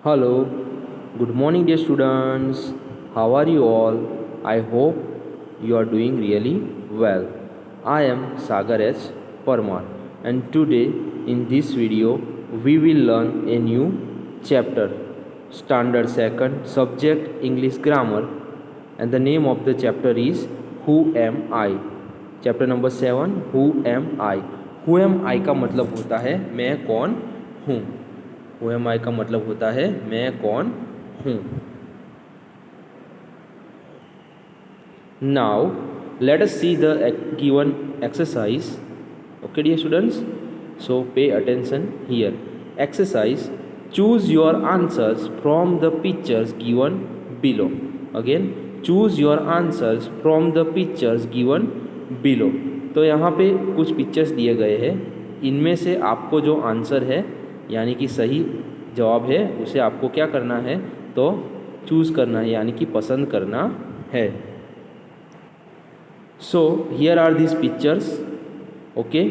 Hello, good morning, dear students. How are you all? I hope you are doing really well. I am Sagar H. Parmar, and today in this video we will learn a new chapter, Standard Second, Subject English Grammar, and the name of the chapter is Who Am I? Chapter number 7 who am I. Who am I का मतलब होता है मैं कौन हूँ। Who am I का मतलब होता है मैं कौन हूँ। Now let us see the given exercise. Okay dear students, so pay attention here. Exercise, choose your answers from the pictures given below. Again, choose your answers from the pictures given below. तो यहाँ पे कुछ pictures दिए गए हैं, इनमें से आपको जो आंसर है यानी कि सही जवाब है उसे आपको क्या करना है, तो चूज़ करना है यानी कि पसंद करना है। So here are this pictures. Okay,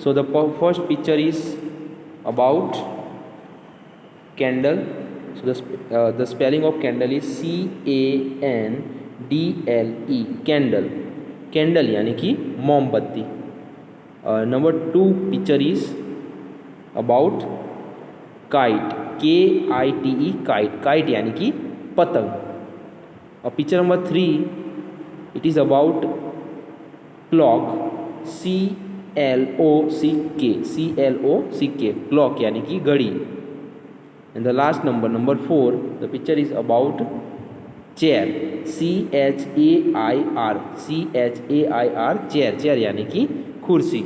so the first picture is about candle. So the spelling of candle is CANDLE, candle. Candle यानी कि मोमबत्ती। Number 2 picture is about kite, KITE, kite. Kite यानी कि पतंग। और picture number 3 it is about clock, CLOCK, clock यानी कि घड़ी। And the last number 4 the picture is about chair, CHAIR, chair यानी कि कुर्सी।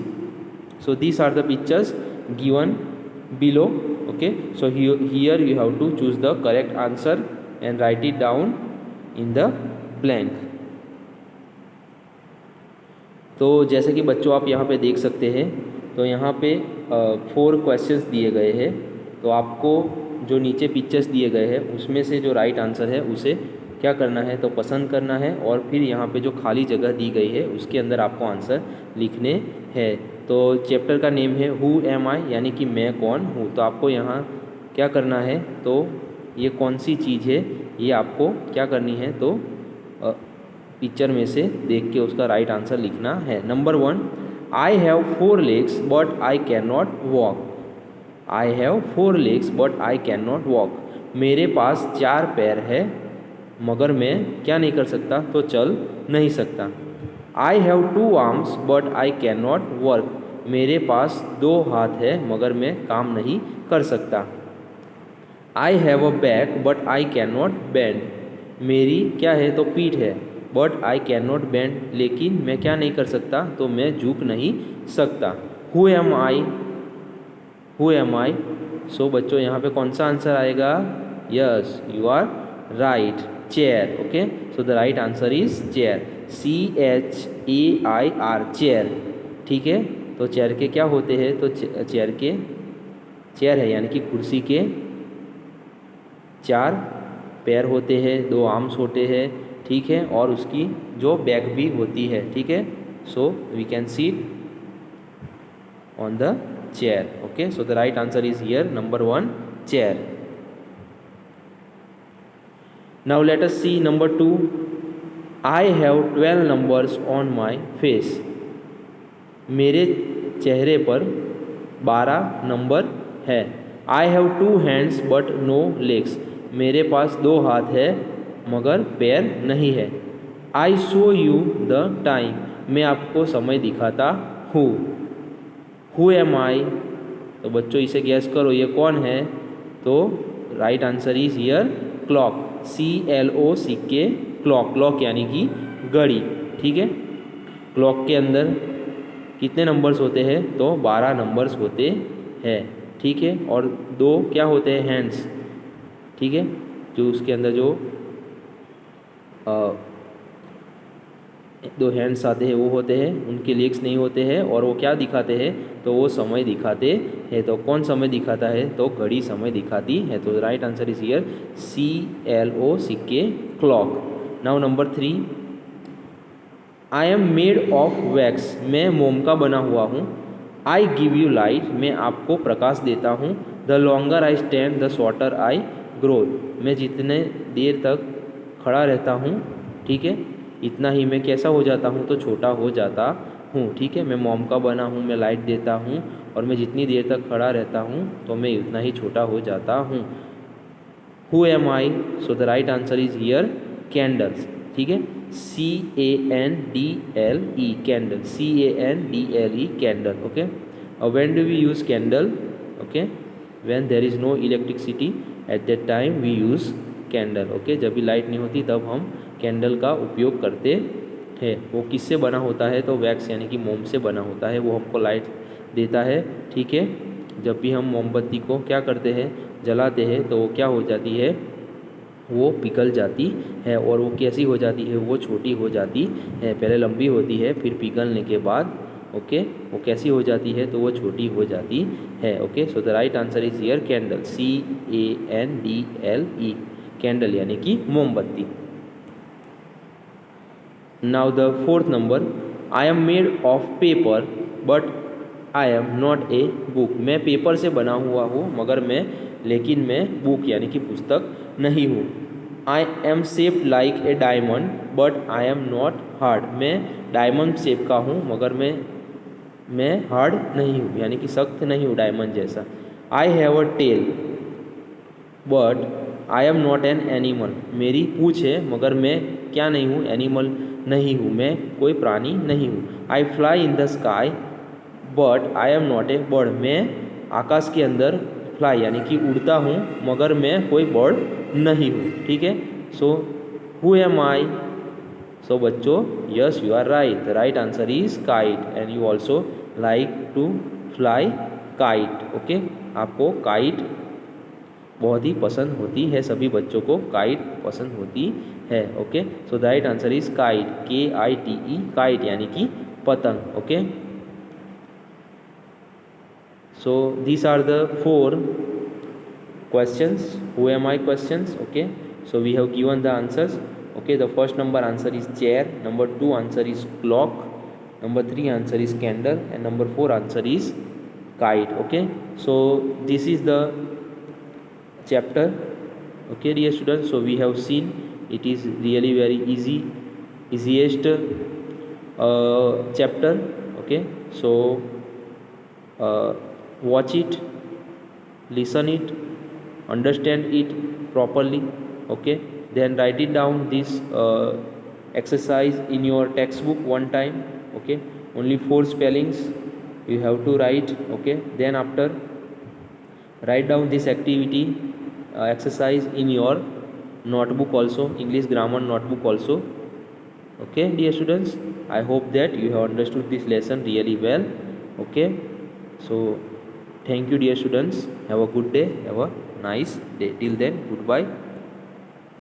So these are the pictures given below. Okay, so here you have to choose the correct answer and write it down in the blank. तो जैसे कि बच्चों आप यहाँ पे देख सकते हैं, तो यहाँ पे 4 क्वेश्चंस दिए गए हैं। तो आपको जो नीचे पिक्चर्स दिए गए हैं उसमें से जो राइट आंसर है उसे क्या करना है, तो पसंद करना है। और फिर यहाँ पे जो खाली जगह दी गई है उसके अंदर आपको आंसर लिखने हैं। तो चैप्टर का नेम है हु एम आई यानी कि मैं कौन हूँ। तो आपको यहाँ क्या करना है, तो ये कौन सी चीज़ है ये आपको क्या करनी है, तो पिक्चर में से देख के उसका राइट आंसर लिखना है। Number 1, I have 4 legs but I can not walk. I have 4 legs but I can not walk. मेरे पास 4 पैर है मगर मैं क्या नहीं कर सकता, तो चल नहीं सकता। आई have 2 arms but I can not work. मेरे पास 2 हाथ है मगर मैं काम नहीं कर सकता। आई have a back but I can not bend. मेरी क्या है, तो पीठ है, but I can not bend, लेकिन मैं क्या नहीं कर सकता, तो मैं झुक नहीं सकता। Who am I, who am I. So बच्चों यहाँ पे कौन सा आंसर आएगा, yes you are right, chair. Okay, so the right answer is chair, CHAIR, chair. ठीक है, तो चेयर के क्या होते हैं, तो चेयर है यानी कि कुर्सी के 4 पैर होते हैं, 2 आर्म्स होते हैं। ठीक है, और उसकी जो बैक भी होती है। ठीक है, so we can seat on the chair. Okay, so the right answer is here number 1, chair. Now let us see number 2, I have 12 numbers on my face. मेरे चेहरे पर 12 नंबर है। I have 2 hands but no legs। मेरे पास 2 हाथ है मगर पैर नहीं है। I show you the time. मैं आपको समय दिखाता हूँ। हु एम आई, तो बच्चों इसे गैस करो ये कौन है, तो right answer is here clock, CLOCK, clock. Clock यानी कि घड़ी। ठीक है, क्लॉक के अंदर कितने नंबर्स होते हैं, तो 12 नंबर्स होते हैं। ठीक है, और 2 क्या होते हैं, हैंड्स। ठीक है, जो उसके अंदर जो 2 हैंड्स आते हैं वो होते हैं, उनके लेग्स नहीं होते हैं। और वो क्या दिखाते हैं, तो वो समय दिखाते हैं। तो कौन समय दिखाता है, तो घड़ी समय दिखाती है। तो right answer is here CLOCK, clock. Now number 3, I am made of wax. मैं मोम का बना हुआ हूँ। I give you light. मैं आपको प्रकाश देता हूँ। The longer I stand the shorter I growth, मैं जितने देर तक खड़ा रहता हूँ, ठीक है, इतना ही मैं कैसा हो जाता हूँ, तो छोटा हो जाता हूँ, ठीक है। मैं मोम का बना हूँ, मैं लाइट देता हूँ और मैं जितनी देर तक खड़ा रहता हूँ तो मैं उतना ही छोटा हो जाता हूँ। Who am I? So the right answer is here candles, ठीक है। CANDLE candle, CANDLE candle, okay. और when do we use candle? Okay, when there is no electricity at that time we use candle, okay. जब भी light नहीं होती तब हम candle का उपयोग करते हैं। वो किससे बना होता है? तो वैक्स यानी कि मोम से बना होता है, वो हमको लाइट देता है, ठीक है। जब भी हम मोमबत्ती को क्या करते हैं, जलाते हैं, तो वो क्या हो जाती है, वो पिघल जाती है। और वो कैसी हो जाती है? वो छोटी हो जाती है। पहले लंबी होती है, फिर पिघलने के बाद ओके वो कैसी हो जाती है? तो वो छोटी हो जाती है, okay. So the right answer is here candle, CANDLE candle यानी कि मोमबत्ती। Now the fourth number, I am made of paper but I am not a book. मैं पेपर से बना हुआ हूँ लेकिन मैं बुक यानी कि पुस्तक नहीं हूँ। I am shaped like a diamond but I am not hard. मैं डायमंड शेप का हूँ मगर मैं हार्ड नहीं हूँ, यानी कि सख्त नहीं हूँ डायमंड जैसा। I have a tail but I am not an animal. मेरी पूँछ है मगर मैं क्या नहीं हूँ? एनिमल नहीं हूँ, मैं कोई प्राणी नहीं हूँ। आई fly in the sky but I am not a bird. मैं आकाश के अंदर फ्लाई यानी कि उड़ता हूँ मगर मैं कोई बर्ड नहीं हूँ, ठीक है। So who am I? So बच्चों, yes you are right, the right answer is kite and you also like to fly kite, okay. आपको काइट बहुत ही पसंद होती है, सभी बच्चों को काइट पसंद होती है, okay. So the right answer is kite, KITE kite यानी कि पतंग, okay. So these are the 4 questions, who am I questions, okay. So we have given the answers, okay. The first number answer is chair, number 2 answer is clock, number 3 answer is candle, and number 4 answer is kite, okay. So this is the chapter, okay dear students. So we have seen it is really very easiest chapter, okay. So watch it, listen it, understand it properly, okay. Then write it down this exercise in your textbook one time, okay. Only 4 spellings you have to write, okay. Then after, write down this activity exercise in your notebook also, English grammar notebook also, okay dear students. I hope that you have understood this lesson really well, okay. So thank you dear students, have a good day, have a nice day. Till then, goodbye.